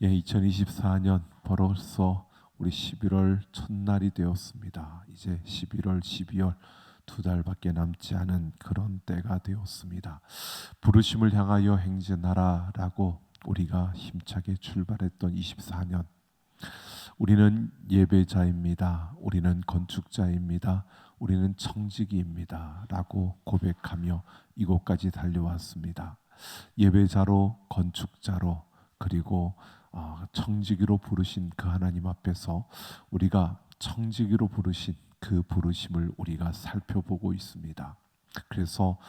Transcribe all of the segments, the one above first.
2024년 벌써 우리 11월 첫날이 되었습니다. 이제 11월, 12월 두 달밖에 남지 않은 그런 때가 되었습니다. 부르심을 향하여 행진하라라고 우리가 힘차게 출발했던 24년. 우리는 예배자입니다. 우리는 건축자입니다. 우리는 청지기입니다. 라고 고백하며 이곳까지 달려왔습니다. 예배자로, 건축자로, 그리고 청지기로 부르신 그 하나님 앞에서 우리가 청지기로 부르신 그 부르심을 우리가 살펴보고 있습니다. 그래서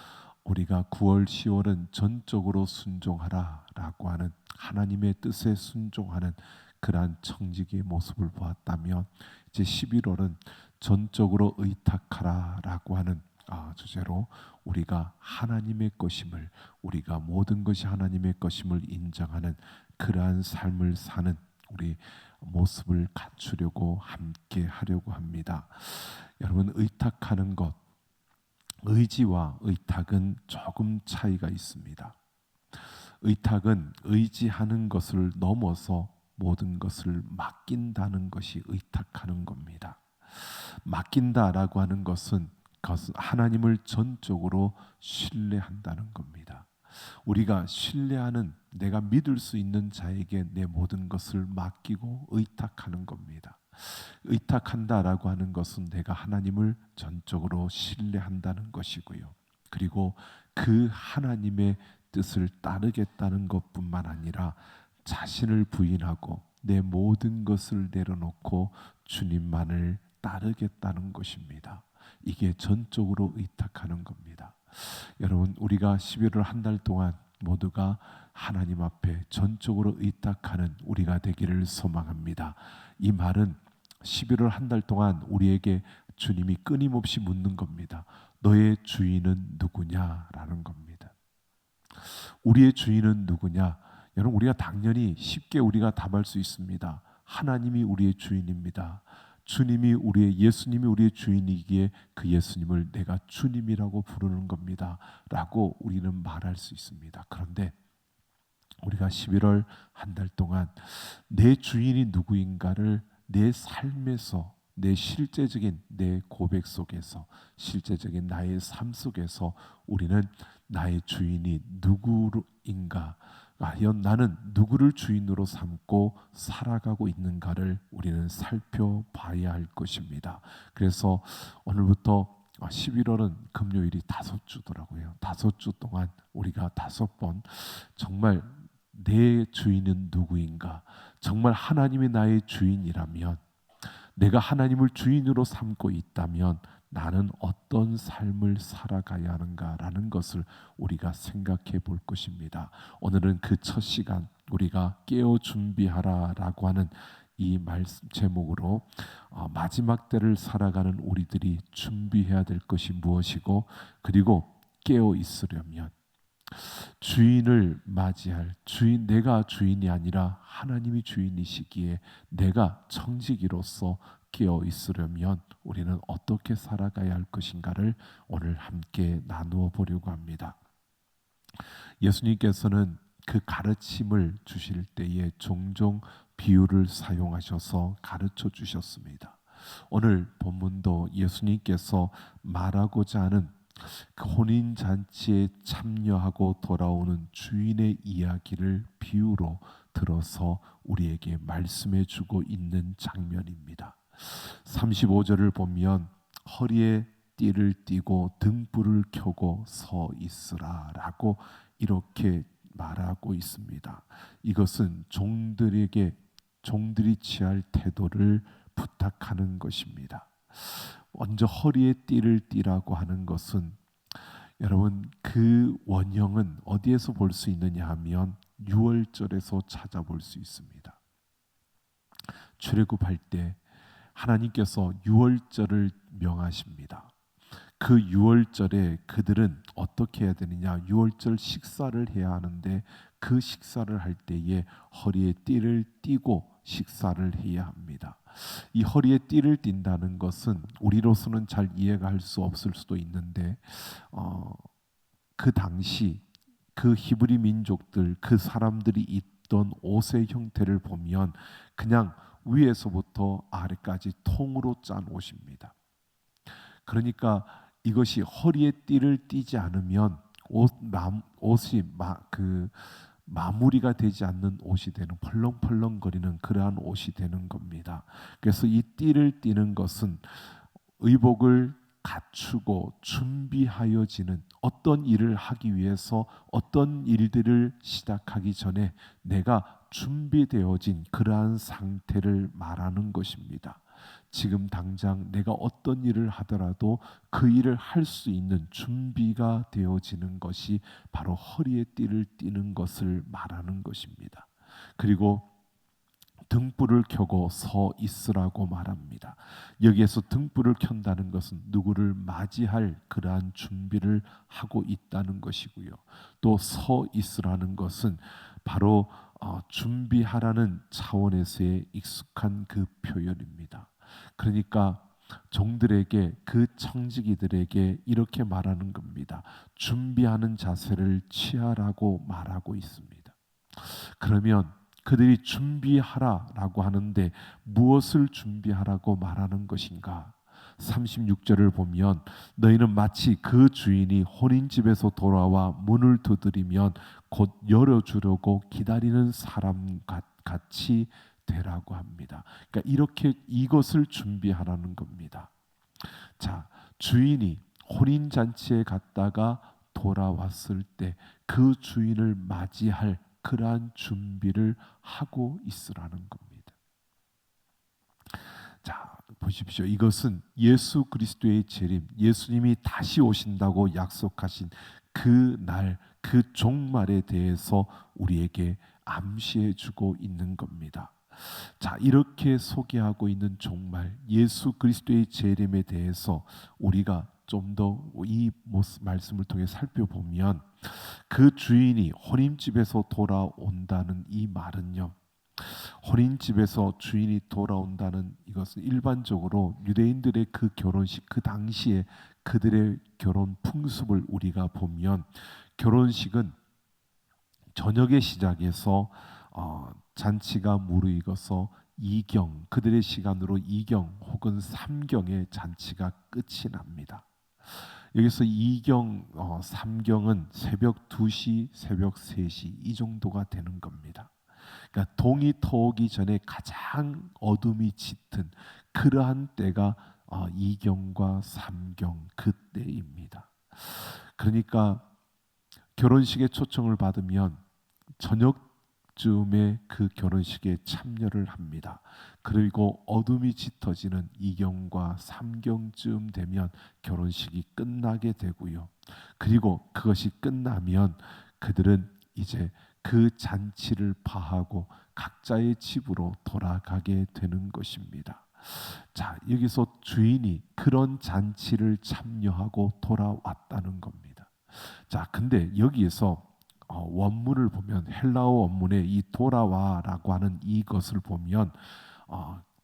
우리가 9월, 10월은 전적으로 순종하라라고 하는 하나님의 뜻에 순종하는 그러한 청지기의 모습을 보았다면, 이제 11월은 전적으로 의탁하라라고 하는 주제로 우리가 하나님의 것임을, 우리가 모든 것이 하나님의 것임을 인정하는 그러한 삶을 사는 우리 모습을 갖추려고 함께 하려고 합니다. 여러분, 의탁하는 것, 의지와 의탁은 조금 차이가 있습니다. 의탁은 의지하는 것을 넘어서 모든 것을 맡긴다는 것이 의탁하는 겁니다. 맡긴다라고 하는 것은 하나님을 전적으로 신뢰한다는 겁니다. 우리가 신뢰하는, 내가 믿을 수 있는 자에게 내 모든 것을 맡기고 의탁하는 겁니다. 의탁한다라고 하는 것은 내가 하나님을 전적으로 신뢰한다는 것이고요. 그리고 그 하나님의 뜻을 따르겠다는 것뿐만 아니라 자신을 부인하고 내 모든 것을 내려놓고 주님만을 따르겠다는 것입니다. 이게 전적으로 의탁하는 겁니다. 여러분, 우리가 11월 한 달 동안 모두가 하나님 앞에 전적으로 의탁하는 우리가 되기를 소망합니다. 이 말은 11월 한 달 동안 우리에게 주님이 끊임없이 묻는 겁니다. 너의 주인은 누구냐라는 겁니다. 우리의 주인은 누구냐? 여러분, 우리가 당연히 쉽게 우리가 답할 수 있습니다. 하나님이 우리의 주인입니다. 주님이 예수님이 우리의 주인이기에 그 예수님을 내가 주님이라고 부르는 겁니다 라고 우리는 말할 수 있습니다. 그런데 우리가 11월 한 달 동안 내 주인이 누구인가를 내 삶에서, 내 실제적인 내 고백 속에서, 실제적인 나의 삶 속에서 우리는 나의 주인이 누구인가, 과연 나는 누구를 주인으로 삼고 살아가고 있는가를 우리는 살펴봐야 할 것입니다. 그래서 오늘부터 11월은 금요일이 5주더라고요. 5주 동안 우리가 5번 정말 내 주인은 누구인가, 정말 하나님이 나의 주인이라면, 내가 하나님을 주인으로 삼고 있다면 나는 어떤 삶을 살아가야 하는가라는 것을 우리가 생각해 볼 것입니다. 오늘은 그 첫 시간, 우리가 깨어 준비하라라고 하는 이 말씀 제목으로 마지막 때를 살아가는 우리들이 준비해야 될 것이 무엇이고, 그리고 깨어 있으려면 주인을 맞이할 주인, 내가 주인이 아니라 하나님이 주인이시기에 내가 청지기로서 깨어 있으려면 우리는 어떻게 살아가야 할 것인가를 오늘 함께 나누어 보려고 합니다. 예수님께서는 그 가르침을 주실 때에 종종 비유를 사용하셔서 가르쳐 주셨습니다. 오늘 본문도 예수님께서 말하고자 하는 그 혼인잔치에 참여하고 돌아오는 주인의 이야기를 비유로 들어서 우리에게 말씀해 주고 있는 장면입니다. 35절을 보면 허리에 띠를 띠고 등불을 켜고 서 있으라 라고 이렇게 말하고 있습니다. 이것은 종들이 취할 태도를 부탁하는 것입니다. 먼저 허리에 띠를 띠라고 하는 것은, 여러분, 그 원형은 어디에서 볼 수 있느냐 하면 6월절에서 찾아볼 수 있습니다. 출애굽할 때 하나님께서 6월절을 명하십니다. 그 6월절에 그들은 어떻게 해야 되느냐, 6월절 식사를 해야 하는데 그 식사를 할 때에 허리에 띠를 띠고 식사를 해야 합니다. 이 허리에 띠를 띈다는 것은 우리로서는 잘 이해가 할 수 없을 수도 있는데 그 당시 그 히브리 민족들, 그 사람들이 입던 옷의 형태를 보면 그냥 위에서부터 아래까지 통으로 짠 옷입니다. 그러니까 이것이 허리에 띠를 띠지 않으면 옷이 마무리가 되지 않는 옷이 되는, 펄렁펄렁거리는 그러한 옷이 되는 겁니다. 그래서 이 띠를 띠는 것은 의복을 갖추고 준비하여지는, 어떤 일을 하기 위해서 어떤 일들을 시작하기 전에 내가 준비되어진 그러한 상태를 말하는 것입니다. 지금 당장 내가 어떤 일을 하더라도 그 일을 할 수 있는 준비가 되어지는 것이 바로 허리에 띠를 띠는 것을 말하는 것입니다. 그리고 등불을 켜고 서 있으라고 말합니다. 여기에서 등불을 켠다는 것은 누구를 맞이할 그러한 준비를 하고 있다는 것이고요. 또 서 있으라는 것은 바로 준비하라는 차원에서의 익숙한 그 표현입니다. 그러니까 종들에게, 그 청지기들에게 이렇게 말하는 겁니다. 준비하는 자세를 취하라고 말하고 있습니다. 그러면 그들이 준비하라라고 하는데 무엇을 준비하라고 말하는 것인가? 36절을 보면 너희는 마치 그 주인이 혼인집에서 돌아와 문을 두드리면 곧 열어주려고 기다리는 사람 같이 되라고 합니다. 그러니까 이렇게 이것을 준비하라는 겁니다. 자, 주인이 혼인잔치에 갔다가 돌아왔을 때 그 주인을 맞이할 그러한 준비를 하고 있으라는 겁니다. 자, 보십시오. 이것은 예수 그리스도의 재림, 예수님이 다시 오신다고 약속하신 그 날, 그 종말에 대해서 우리에게 암시해 주고 있는 겁니다. 자, 이렇게 소개하고 있는 종말, 예수 그리스도의 재림에 대해서 우리가 좀 더 이 말씀을 통해 살펴보면, 그 주인이 혼인집에서 돌아온다는 이 말은요, 혼인집에서 주인이 돌아온다는 이것은 일반적으로 유대인들의 그 결혼식, 그 당시에 그들의 결혼 풍습을 우리가 보면, 결혼식은 저녁의 시작에서 잔치가 무르익어서 2경, 그들의 시간으로 2경 혹은 3경의 잔치가 끝이 납니다. 여기서 2경, 3경은 새벽 2시, 새벽 3시 이 정도가 되는 겁니다. 그러니까 동이 터오기 전에 가장 어둠이 짙은 그러한 때가 2경과 3경 그때입니다. 그러니까 결혼식에 초청을 받으면 저녁쯤에 그 결혼식에 참여를 합니다. 그리고 어둠이 짙어지는 2경과 3경쯤 되면 결혼식이 끝나게 되고요. 그리고 그것이 끝나면 그들은 이제 그 잔치를 파하고 각자의 집으로 돌아가게 되는 것입니다. 자, 여기서 주인이 그런 잔치를 참여하고 돌아왔다는 겁니다. 자, 근데 여기에서 원문을 보면, 헬라어 원문의 이 돌아와라고 하는 이것을 보면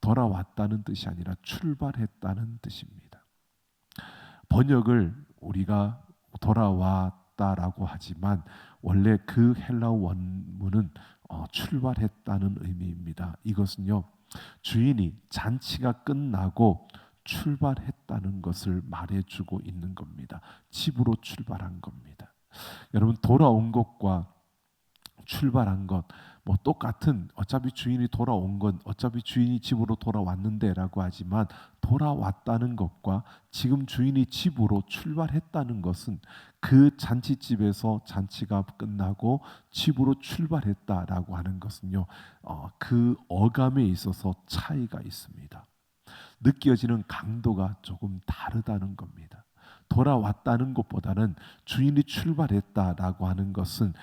돌아왔다는 뜻이 아니라 출발했다는 뜻입니다. 번역을 우리가 돌아왔다라고 하지만 원래 그 헬라어 원문은 출발했다는 의미입니다. 이것은요, 주인이 잔치가 끝나고 출발했다는 것을 말해주고 있는 겁니다. 집으로 출발한 겁니다. 여러분, 돌아온 것과 출발한 것 뭐 똑같은, 어차피 주인이 돌아온 건 어차피 주인이 집으로 돌아왔는데라고 하지만, 돌아왔다는 것과 지금 주인이 집으로 출발했다는 것은 그 잔치집에서 잔치가 끝나고 집으로 출발했다라고 하는 것은요, 그 어감에 있어서 차이가 있습니다. 느껴지는 강도가 조금 다르다는 겁니다. 돌아왔다는 것보다는 주인이 출발했다라고 하는 것은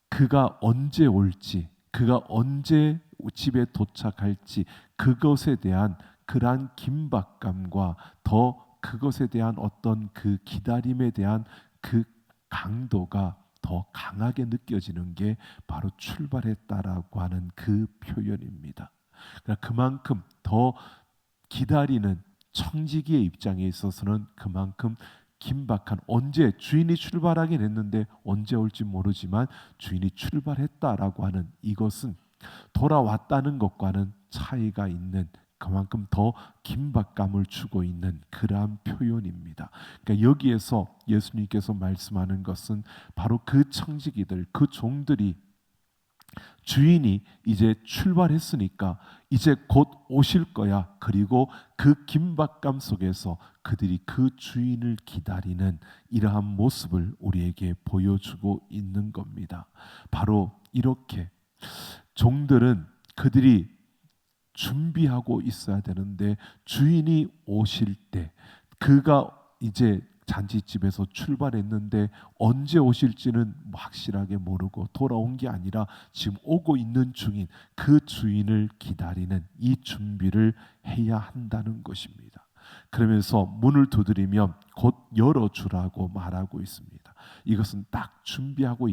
그가 언제 올지, 그가 언제 집에 도착할지, 그것에 대한 그러한 긴박감과 더 그것에 대한 어떤 그 기다림에 대한 그 강도가 더 강하게 느껴지는 게 바로 출발했다라고 하는 그 표현입니다. 그러니까 그만큼 더 기다리는 청지기의 입장에 있어서는 그만큼 긴박한, 언제 주인이 출발하긴 했는데 언제 올지 모르지만 주인이 출발했다라고 하는 이것은 돌아왔다는 것과는 차이가 있는, 그만큼 더 긴박감을 주고 있는 그러한 표현입니다. 그러니까 여기에서 예수님께서 말씀하는 것은 바로 그 청지기들, 그 종들이 주인이 이제 출발했으니까 이제 곧 오실 거야. 그리고 그 긴박감 속에서 그들이 그 주인을 기다리는 이러한 모습을 우리에게 보여주고 있는 겁니다. 바로 이렇게 종들은 그들이 준비하고 있어야 되는데, 주인이 오실 때, 그가 이제 잔치집에서 출발했는데 언제 오실지는 확실하게 모르고 돌아온 게 아니라 지금 오고 있는 중인 그 주인을 기다리는 이 준비를 해야 한다는 것입니다. 그러면서 문을 두드리면 곧 열어주라고 말하고 있습니다. 이것은 딱 준비하고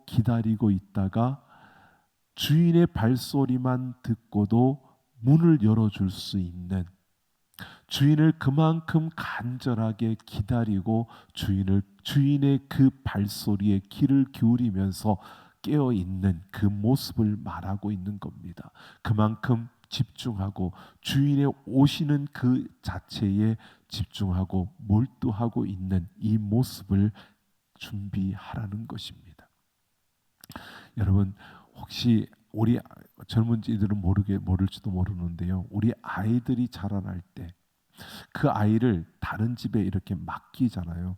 기다리고 있다가 주인의 발소리만 듣고도 문을 열어줄 수 있는, 주인을 그만큼 간절하게 기다리고 주인의 그 발소리에 귀를 기울이면서 깨어 있는 그 모습을 말하고 있는 겁니다. 그만큼 집중하고 주인의 오시는 그 자체에 집중하고 몰두하고 있는 이 모습을 준비하라는 것입니다. 여러분, 혹시 우리 젊은이들은 모를지도 모르는데요, 우리 아이들이 자라날 때 그 아이를 다른 집에 이렇게 맡기잖아요.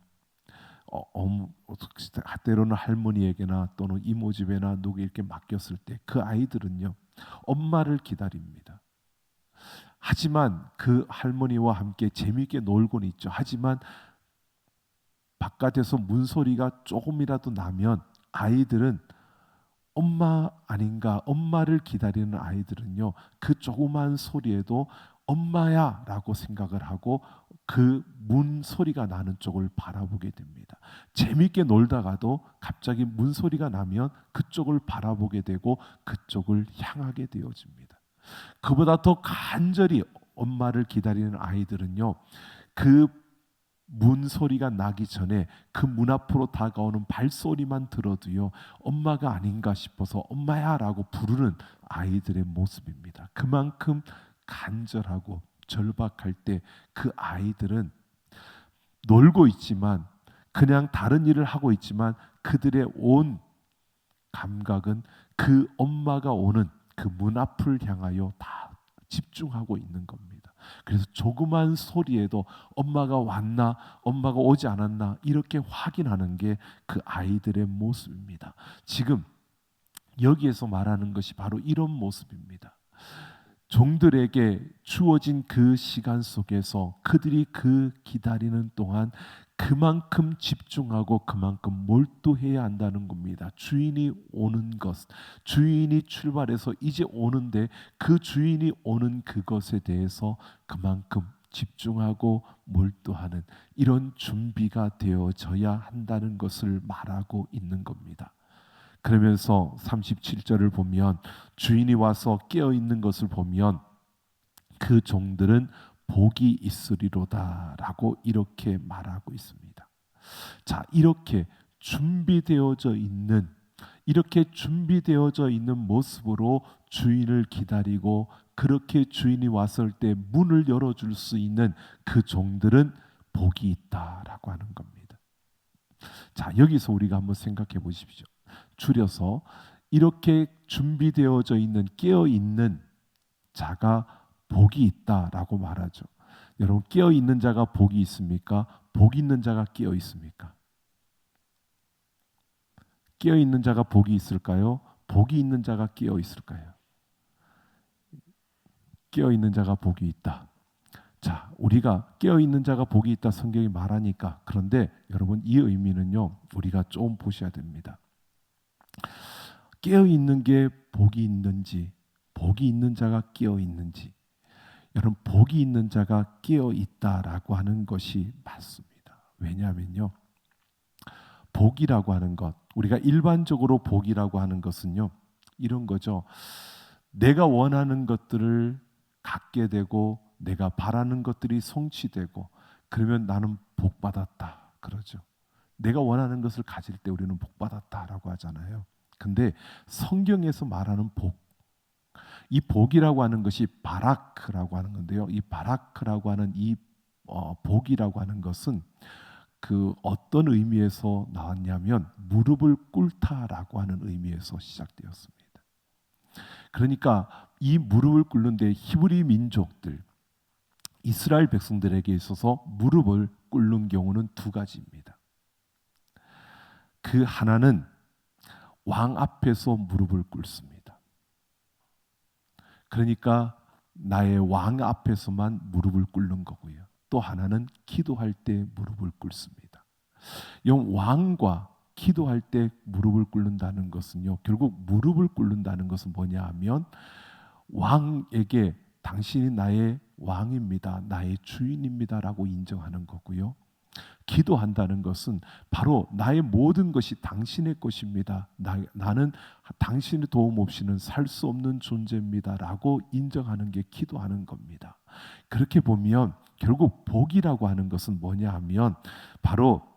때로는 할머니에게나 또는 이모 집에나 누구 이렇게 맡겼을 때 그 아이들은요, 엄마를 기다립니다. 하지만 그 할머니와 함께 재미있게 놀고는 있죠. 하지만 바깥에서 문소리가 조금이라도 나면 아이들은 엄마 아닌가, 엄마를 기다리는 아이들은요, 그 조그만 소리에도 엄마야 라고 생각을 하고 그 문 소리가 나는 쪽을 바라보게 됩니다. 재밌게 놀다가도 갑자기 문 소리가 나면 그쪽을 바라보게 되고 그쪽을 향하게 되어집니다. 그보다 더 간절히 엄마를 기다리는 아이들은요, 그 문 소리가 나기 전에 그 문 앞으로 다가오는 발소리만 들어도요, 엄마가 아닌가 싶어서 엄마야 라고 부르는 아이들의 모습입니다. 그만큼 간절하고 절박할 때 그 아이들은 놀고 있지만, 그냥 다른 일을 하고 있지만 그들의 온 감각은 그 엄마가 오는 그 문 앞을 향하여 다 집중하고 있는 겁니다. 그래서 조그만 소리에도 엄마가 왔나, 엄마가 오지 않았나 이렇게 확인하는 게 그 아이들의 모습입니다. 지금 여기에서 말하는 것이 바로 이런 모습입니다. 종들에게 주어진 그 시간 속에서 그들이 그 기다리는 동안 그만큼 집중하고 그만큼 몰두해야 한다는 겁니다. 주인이 오는 것, 주인이 출발해서 이제 오는데 그 주인이 오는 그것에 대해서 그만큼 집중하고 몰두하는 이런 준비가 되어져야 한다는 것을 말하고 있는 겁니다. 그러면서 37절을 보면 주인이 와서 깨어 있는 것을 보면 그 종들은 복이 있으리로다라고 이렇게 말하고 있습니다. 자, 이렇게 준비되어져 있는 모습으로 주인을 기다리고 그렇게 주인이 왔을 때 문을 열어줄 수 있는 그 종들은 복이 있다라고 하는 겁니다. 자, 여기서 우리가 한번 생각해 보십시오. 줄여서 이렇게 준비되어져 있는, 깨어 있는 자가 복이 있다라고 말하죠. 여러분, 깨어 있는 자가 복이 있습니까? 복 있는 자가 깨어 있습니까? 깨어 있는 자가 복이 있을까요? 복이 있는 자가 깨어 있을까요? 깨어 있는 자가 복이 있다. 자, 우리가 깨어 있는 자가 복이 있다 성경이 말하니까, 그런데 여러분 이 의미는요, 우리가 좀 보셔야 됩니다. 깨어 있는 게 복이 있는지, 복이 있는 자가 깨어 있는지, 여러분 복이 있는 자가 깨어 있다라고 하는 것이 맞습니다. 왜냐하면요, 복이라고 하는 것, 우리가 일반적으로 복이라고 하는 것은요, 이런 거죠. 내가 원하는 것들을 갖게 되고 내가 바라는 것들이 성취되고 그러면 나는 복 받았다 그러죠. 내가 원하는 것을 가질 때 우리는 복 받았다라고 하잖아요. 근데 성경에서 말하는 복, 이 복이라고 하는 것이 바라크라고 하는 건데요. 이 바라크라고 하는 이 복이라고 하는 것은 그 어떤 의미에서 나왔냐면 무릎을 꿇다라고 하는 의미에서 시작되었습니다. 그러니까 이 무릎을 꿇는데 히브리 민족들, 이스라엘 백성들에게 있어서 무릎을 꿇는 경우는 두 가지입니다. 그 하나는 왕 앞에서 무릎을 꿇습니다. 그러니까 나의 왕 앞에서만 무릎을 꿇는 거고요. 또 하나는 기도할 때 무릎을 꿇습니다. 왕과 기도할 때 무릎을 꿇는다는 것은요, 결국 무릎을 꿇는다는 것은 뭐냐 하면 왕에게 당신이 나의 왕입니다, 나의 주인입니다 라고 인정하는 거고요. 기도한다는 것은 바로 나의 모든 것이 당신의 것입니다, 나는 당신의 도움 없이는 살 수 없는 존재입니다 라고 인정하는 게 기도하는 겁니다. 그렇게 보면 결국 복이라고 하는 것은 뭐냐 하면 바로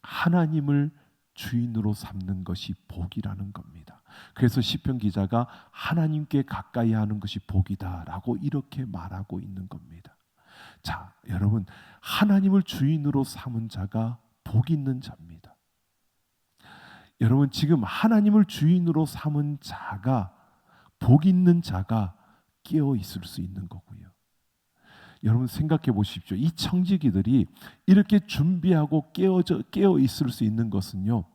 하나님을 주인으로 삼는 것이 복이라는 겁니다. 그래서 시편 기자가 하나님께 가까이 하는 것이 복이다라고 이렇게 말하고 있는 겁니다. 자, 여러분, 하나님을 주인으로 삼은 자가 복 있는 자입니다. 여러분, 지금 하나님을 주인으로 삼은 자가, 복 있는 자가 깨어 있을 수 있는 거고요. 여러분 생각해 보십시오. 이 청지기들이 이렇게 준비하고 깨어 있을 수 있는 것은요,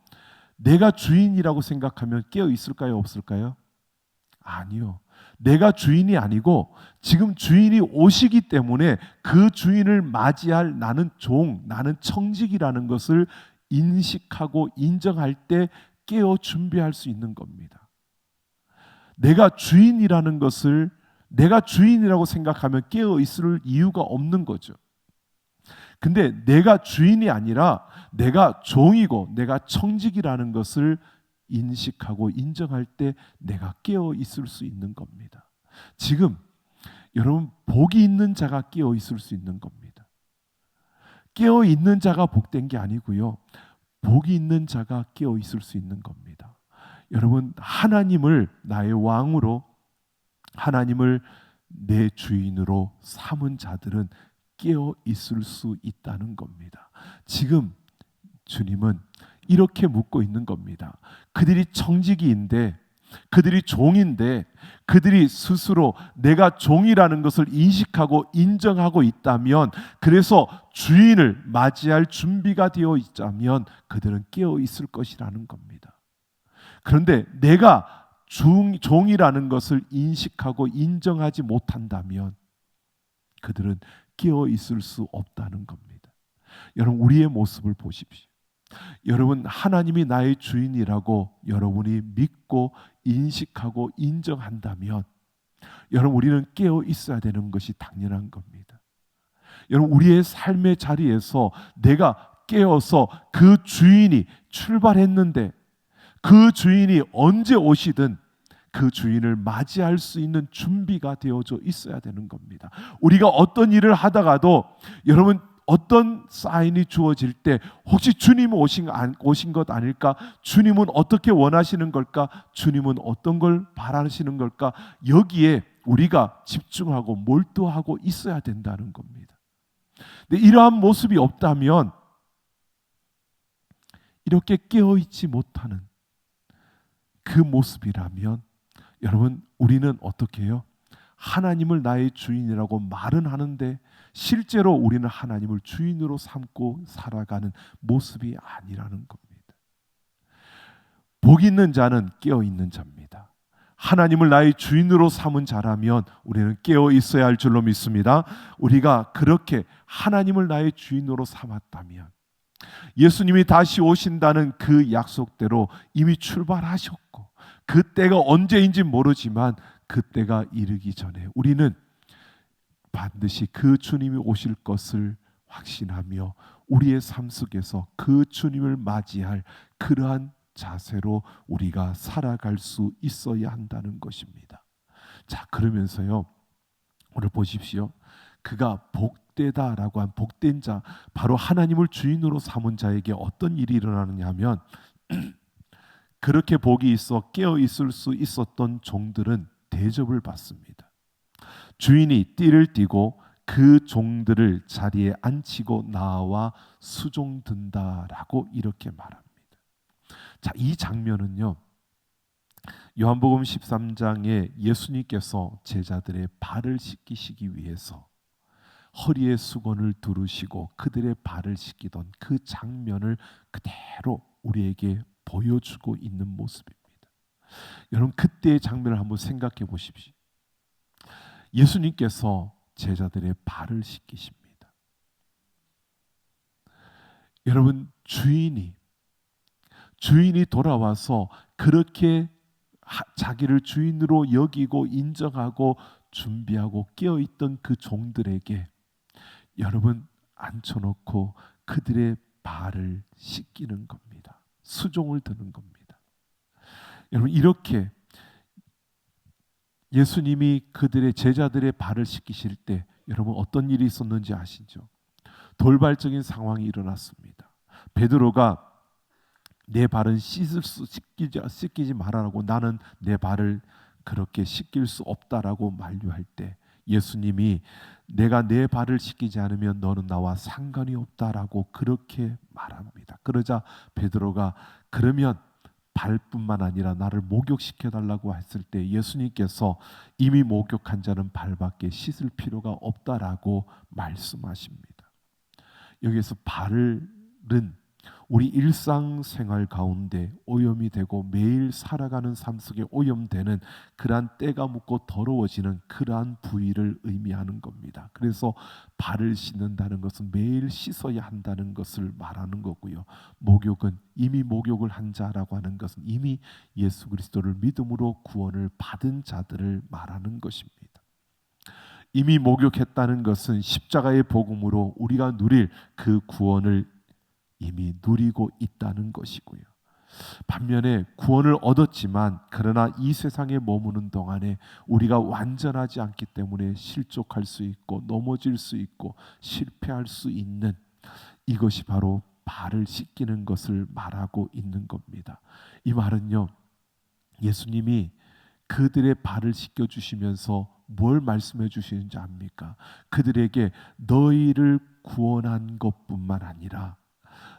내가 주인이라고 생각하면 깨어 있을까요, 없을까요? 아니요. 내가 주인이 아니고 지금 주인이 오시기 때문에 그 주인을 맞이할 나는 종, 나는 청지기라는 것을 인식하고 인정할 때 깨어 준비할 수 있는 겁니다. 내가 주인이라는 것을 내가 주인이라고 생각하면 깨어 있을 이유가 없는 거죠. 근데 내가 주인이 아니라 내가 종이고 내가 청직이라는 것을 인식하고 인정할 때 내가 깨어 있을 수 있는 겁니다. 지금 여러분, 복이 있는 자가 깨어 있을 수 있는 겁니다. 깨어 있는 자가 복된 게 아니고요, 복이 있는 자가 깨어 있을 수 있는 겁니다. 여러분, 하나님을 나의 왕으로, 하나님을 내 주인으로 삼은 자들은 깨어 있을 수 있다는 겁니다. 지금 주님은 이렇게 묻고 있는 겁니다. 그들이 청지기인데, 그들이 종인데, 그들이 스스로 내가 종이라는 것을 인식하고 인정하고 있다면, 그래서 주인을 맞이할 준비가 되어 있다면 그들은 깨어 있을 것이라는 겁니다. 그런데 내가 종이라는 것을 인식하고 인정하지 못한다면 그들은 깨어 있을 수 없다는 겁니다. 여러분, 우리의 모습을 보십시오. 여러분, 하나님이 나의 주인이라고 여러분이 믿고 인식하고 인정한다면 여러분, 우리는 깨어 있어야 되는 것이 당연한 겁니다. 여러분, 우리의 삶의 자리에서 내가 깨어서 그 주인이 출발했는데 그 주인이 언제 오시든 그 주인을 맞이할 수 있는 준비가 되어져 있어야 되는 겁니다. 우리가 어떤 일을 하다가도 여러분, 어떤 사인이 주어질 때 혹시 주님 오신 것 아닐까? 주님은 어떻게 원하시는 걸까? 주님은 어떤 걸 바라시는 걸까? 여기에 우리가 집중하고 몰두하고 있어야 된다는 겁니다. 근데 이러한 모습이 없다면 이렇게 깨어있지 못하는 그 모습이라면 여러분, 우리는 어떻게 해요? 하나님을 나의 주인이라고 말은 하는데 실제로 우리는 하나님을 주인으로 삼고 살아가는 모습이 아니라는 겁니다. 복 있는 자는 깨어 있는 자입니다. 하나님을 나의 주인으로 삼은 자라면 우리는 깨어 있어야 할 줄로 믿습니다. 우리가 그렇게 하나님을 나의 주인으로 삼았다면 예수님이 다시 오신다는 그 약속대로 이미 출발하셨고 그 때가 언제인지 모르지만 그 때가 이르기 전에 우리는 반드시 그 주님이 오실 것을 확신하며 우리의 삶 속에서 그 주님을 맞이할 그러한 자세로 우리가 살아갈 수 있어야 한다는 것입니다. 자, 그러면서요, 오늘 보십시오. 그가 복되다라고 한 복된 자, 바로 하나님을 주인으로 삼은 자에게 어떤 일이 일어나느냐 하면 그렇게 복이 있어 깨어 있을 수 있었던 종들은 대접을 받습니다. 주인이 띠를 띠고 그 종들을 자리에 앉히고 나와 수종든다라고 이렇게 말합니다. 자, 이 장면은요, 요한복음 13장에 예수님께서 제자들의 발을 씻기시기 위해서 허리에 수건을 두르시고 그들의 발을 씻기던 그 장면을 그대로 우리에게 보여주고 있는 모습입니다. 여러분, 그때의 장면을 한번 생각해 보십시오. 예수님께서 제자들의 발을 씻기십니다. 여러분, 주인이 돌아와서 그렇게 자기를 주인으로 여기고 인정하고 준비하고 깨어있던 그 종들에게 여러분 앉혀놓고 그들의 발을 씻기는 겁니다. 수종을 드는 겁니다. 여러분, 이렇게 예수님이 그들의 제자들의 발을 씻기실 때 여러분 어떤 일이 있었는지 아시죠? 돌발적인 상황이 일어났습니다. 베드로가 내 발은 씻기지 말아라고, 나는 내 발을 그렇게 씻길 수 없다라고 만류할 때 예수님이 내가 내 발을 씻기지 않으면 너는 나와 상관이 없다라고 그렇게 말합니다. 그러자 베드로가 그러면 발뿐만 아니라 나를 목욕시켜달라고 했을 때 예수님께서 이미 목욕한 자는 발밖에 씻을 필요가 없다라고 말씀하십니다. 여기에서 발은 우리 일상생활 가운데 오염이 되고 매일 살아가는 삶 속에 오염되는 그러한 때가 묻고 더러워지는 그러한 부위를 의미하는 겁니다. 그래서 발을 씻는다는 것은 매일 씻어야 한다는 것을 말하는 거고요. 목욕은 이미 목욕을 한 자라고 하는 것은 이미 예수 그리스도를 믿음으로 구원을 받은 자들을 말하는 것입니다. 이미 목욕했다는 것은 십자가의 복음으로 우리가 누릴 그 구원을 이미 누리고 있다는 것이고요. 반면에 구원을 얻었지만 그러나 이 세상에 머무는 동안에 우리가 완전하지 않기 때문에 실족할 수 있고 넘어질 수 있고 실패할 수 있는 이것이 바로 발을 씻기는 것을 말하고 있는 겁니다. 이 말은요, 예수님이 그들의 발을 씻겨주시면서 뭘 말씀해 주시는지 압니까? 그들에게 너희를 구원한 것뿐만 아니라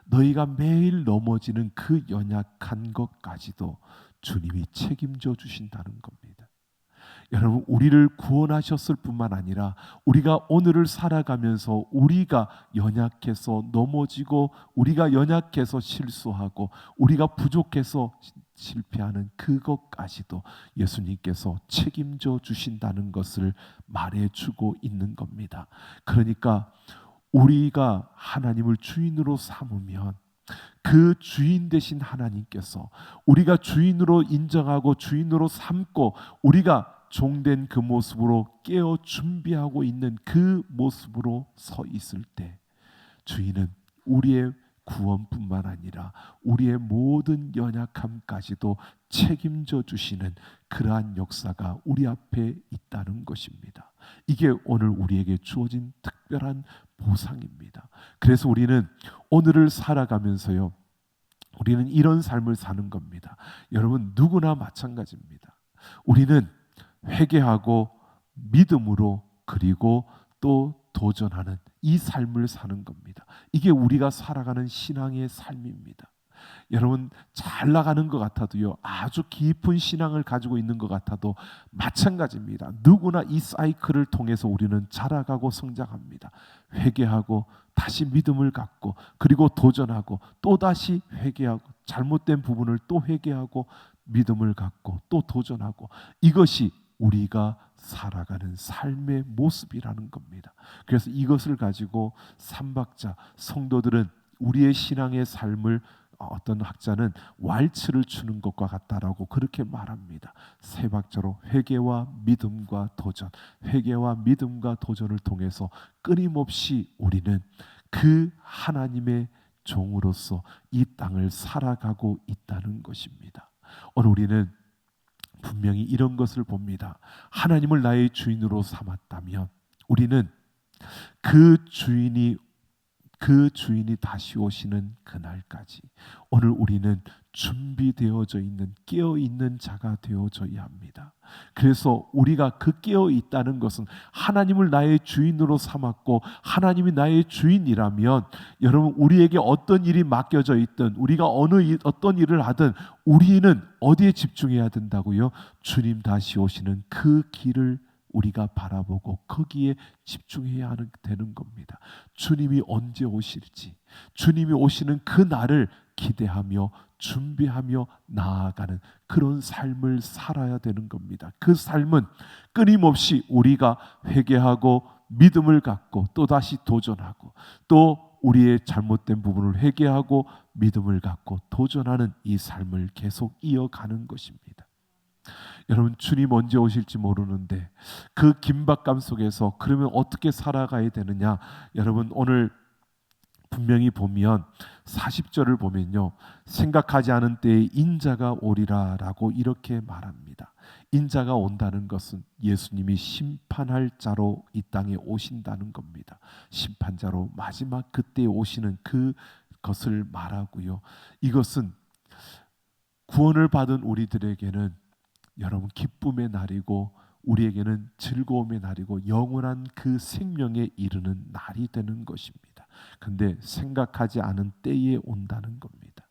너희가 매일 넘어지는 그 연약한 것까지도 주님이 책임져 주신다는 겁니다. 여러분, 우리를 구원하셨을 뿐만 아니라 우리가 오늘을 살아가면서 우리가 연약해서 넘어지고 우리가 연약해서 실수하고 우리가 부족해서 실패하는 그것까지도 예수님께서 책임져 주신다는 것을 말해주고 있는 겁니다. 그러니까 우리가 하나님을 주인으로 삼으면 그 주인 되신 하나님께서 우리가 주인으로 인정하고 주인으로 삼고 우리가 종된 그 모습으로 깨어 준비하고 있는 그 모습으로 서 있을 때 주인은 우리의 구원뿐만 아니라 우리의 모든 연약함까지도 책임져 주시는 그러한 역사가 우리 앞에 있다는 것입니다. 이게 오늘 우리에게 주어진 특별한 보상입니다. 그래서 우리는 오늘을 살아가면서요, 우리는 이런 삶을 사는 겁니다. 여러분, 누구나 마찬가지입니다. 우리는 회개하고 믿음으로 그리고 또 도전하는 이 삶을 사는 겁니다. 이게 우리가 살아가는 신앙의 삶입니다. 여러분, 잘 나가는 것 같아도요, 아주 깊은 신앙을 가지고 있는 것 같아도 마찬가지입니다. 누구나 이 사이클을 통해서 우리는 자라가고 성장합니다. 회개하고 다시 믿음을 갖고 그리고 도전하고 또다시 회개하고 잘못된 부분을 또 회개하고 믿음을 갖고 또 도전하고, 이것이 우리가 살아가는 삶의 모습이라는 겁니다. 그래서 이것을 가지고 삼박자 성도들은 우리의 신앙의 삶을 어떤 학자는 왈츠를 추는 것과 같다라고 그렇게 말합니다. 세 박자로 회개와 믿음과 도전, 회개와 믿음과 도전을 통해서 끊임없이 우리는 그 하나님의 종으로서 이 땅을 살아가고 있다는 것입니다. 오늘 우리는 분명히 이런 것을 봅니다. 하나님을 나의 주인으로 삼았다면 우리는 그 주인이 다시 오시는 그날까지 오늘 우리는 준비되어져 있는, 깨어 있는 자가 되어져야 합니다. 그래서 우리가 그 깨어 있다는 것은 하나님을 나의 주인으로 삼았고 하나님이 나의 주인이라면, 여러분, 우리에게 어떤 일이 맡겨져 있든 우리가 어떤 일을 하든 우리는 어디에 집중해야 된다고요? 주님 다시 오시는 그 길을 우리가 바라보고 거기에 집중해야 되는 겁니다. 주님이 언제 오실지, 주님이 오시는 그 날을 기대하며 준비하며 나아가는 그런 삶을 살아야 되는 겁니다. 그 삶은 끊임없이 우리가 회개하고 믿음을 갖고 또다시 도전하고, 또 우리의 잘못된 부분을 회개하고 믿음을 갖고 도전하는 이 삶을 계속 이어가는 것입니다. 여러분, 주님 언제 오실지 모르는데 그 긴박감 속에서 그러면 어떻게 살아가야 되느냐? 여러분, 오늘 분명히 보면 40절을 보면요, 생각하지 않은 때에 인자가 오리라 라고 이렇게 말합니다. 인자가 온다는 것은 예수님이 심판할 자로 이 땅에 오신다는 겁니다. 심판자로 마지막 그때에 오시는 그것을 말하고요, 이것은 구원을 받은 우리들에게는 여러분 기쁨의 날이고 우리에게는 즐거움의 날이고 영원한 그 생명에 이르는 날이 되는 것입니다. 근데 생각하지 않은 때에 온다는 겁니다.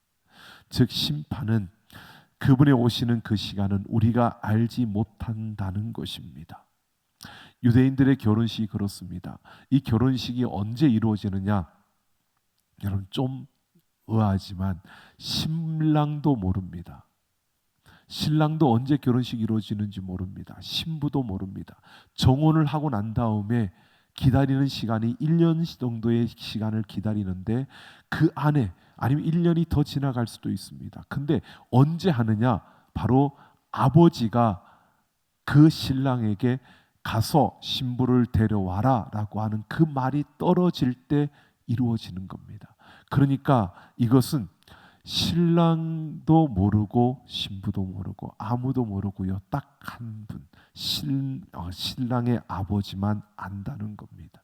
즉 심판은, 그분의 오시는 그 시간은 우리가 알지 못한다는 것입니다. 유대인들의 결혼식이 그렇습니다. 이 결혼식이 언제 이루어지느냐? 여러분, 좀 의아하지만 신랑도 모릅니다. 신랑도 언제 결혼식이 이루어지는지 모릅니다. 신부도 모릅니다. 정혼을 하고 난 다음에 기다리는 시간이 1년 정도의 시간을 기다리는데 그 안에, 아니면 1년이 더 지나갈 수도 있습니다. 근데 언제 하느냐? 바로 아버지가 그 신랑에게 가서 신부를 데려와라 라고 하는 그 말이 떨어질 때 이루어지는 겁니다. 그러니까 이것은 신랑도 모르고 신부도 모르고 아무도 모르고요, 딱 한 분, 신랑의 아버지만 안다는 겁니다.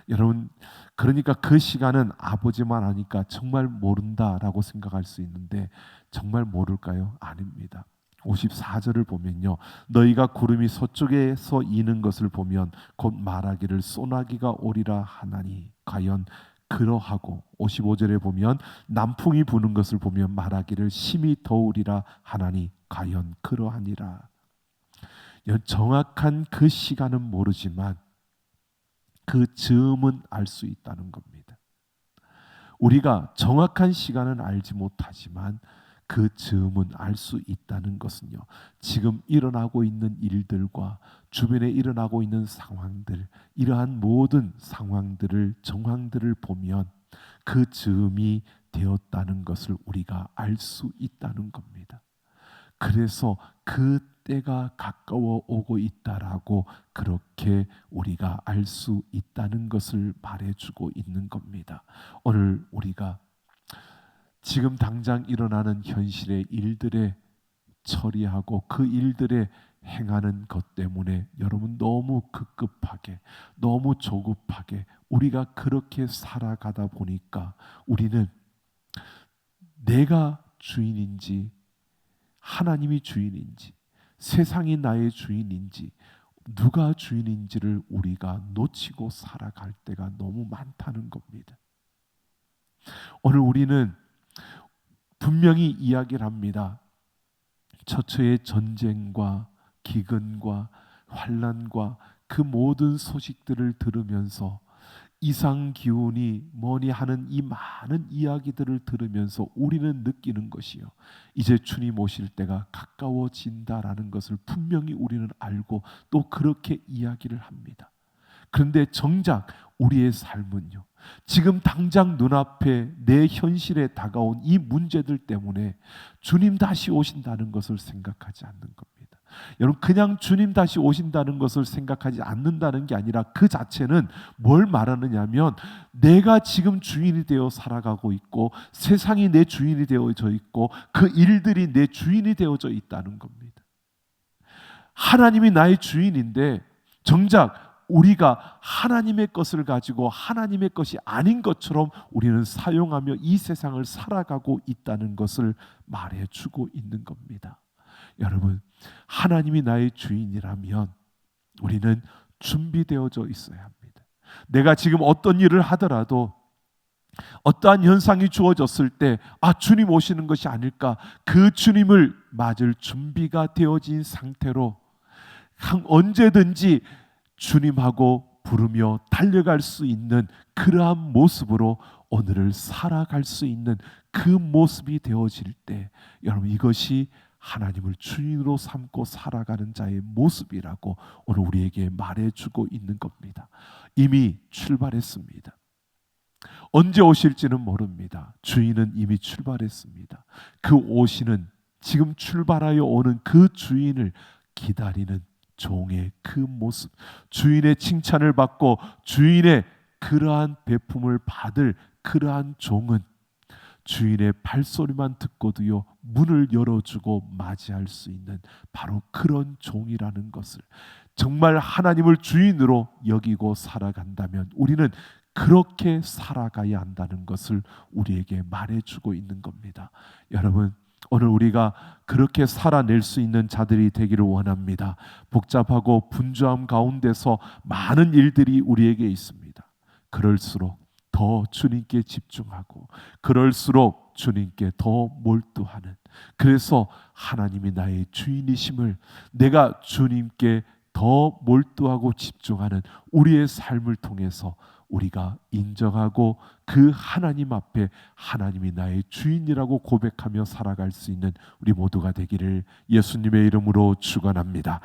여러분, 그러니까 그 시간은 아버지만 아니까 정말 모른다라고 생각할 수 있는데 정말 모를까요? 아닙니다. 54절을 보면요, 너희가 구름이 서쪽에서 이는 것을 보면 곧 말하기를 소나기가 오리라 하나니 과연 그러하고, 55절에 보면 남풍이 부는 것을 보면 말하기를 심히 더우리라 하나니 과연 그러하니라. 정확한 그 시간은 모르지만 그 즈음은 알 수 있다는 겁니다. 우리가 정확한 시간은 알지 못하지만 그 즈음은 알 수 있다는 것은요, 지금 일어나고 있는 일들과 주변에 일어나고 있는 상황들, 이러한 모든 상황들을, 정황들을 보면 그 즈음이 되었다는 것을 우리가 알 수 있다는 겁니다. 그래서 그 때가 가까워 오고 있다라고 그렇게 우리가 알 수 있다는 것을 말해주고 있는 겁니다. 오늘 우리가 지금 당장 일어나는 현실의 일들에 처리하고 그 일들에 행하는 것 때문에 여러분 너무 급급하게, 너무 조급하게 우리가 그렇게 살아가다 보니까 우리는 내가 주인인지 하나님이 주인인지 세상이 나의 주인인지 누가 주인인지를 우리가 놓치고 살아갈 때가 너무 많다는 겁니다. 오늘 우리는 분명히 이야기를 합니다. 처처의 전쟁과 기근과 환난과 그 모든 소식들을 들으면서 이상 기운이 뭐니 하는 이 많은 이야기들을 들으면서 우리는 느끼는 것이요, 이제 주님 오실 때가 가까워진다라는 것을 분명히 우리는 알고 또 그렇게 이야기를 합니다. 그런데 정작 우리의 삶은요, 지금 당장 눈앞에 내 현실에 다가온 이 문제들 때문에 주님 다시 오신다는 것을 생각하지 않는 겁니다. 여러분, 그냥 주님 다시 오신다는 것을 생각하지 않는다는 게 아니라 그 자체는 뭘 말하느냐면 내가 지금 주인이 되어 살아가고 있고 세상이 내 주인이 되어져 있고 그 일들이 내 주인이 되어져 있다는 겁니다. 하나님이 나의 주인인데 정작 우리가 하나님의 것을 가지고 하나님의 것이 아닌 것처럼 우리는 사용하며 이 세상을 살아가고 있다는 것을 말해주고 있는 겁니다. 여러분, 하나님이 나의 주인이라면 우리는 준비되어져 있어야 합니다. 내가 지금 어떤 일을 하더라도 어떠한 현상이 주어졌을 때 주님 오시는 것이 아닐까, 그 주님을 맞을 준비가 되어진 상태로 언제든지 주님하고 부르며 달려갈 수 있는 그러한 모습으로 오늘을 살아갈 수 있는 그 모습이 되어질 때, 여러분, 이것이 하나님을 주인으로 삼고 살아가는 자의 모습이라고 오늘 우리에게 말해주고 있는 겁니다. 이미 출발했습니다. 언제 오실지는 모릅니다. 주인은 이미 출발했습니다. 그 오시는, 지금 출발하여 오는 그 주인을 기다리는 종의 그 모습, 주인의 칭찬을 받고 주인의 그러한 베품을 받을 그러한 종은 주인의 발소리만 듣고도요 문을 열어주고 맞이할 수 있는 바로 그런 종이라는 것을, 정말 하나님을 주인으로 여기고 살아간다면 우리는 그렇게 살아가야 한다는 것을 우리에게 말해주고 있는 겁니다. 여러분, 오늘 우리가 그렇게 살아낼 수 있는 자들이 되기를 원합니다. 복잡하고 분주함 가운데서 많은 일들이 우리에게 있습니다. 그럴수록 더 주님께 집중하고, 그럴수록 주님께 더 몰두하는, 그래서 하나님이 나의 주인이심을, 내가 주님께 더 몰두하고 집중하는 우리의 삶을 통해서 우리가 인정하고 그 하나님 앞에 하나님이 나의 주인이라고 고백하며 살아갈 수 있는 우리 모두가 되기를 예수님의 이름으로 축원합니다.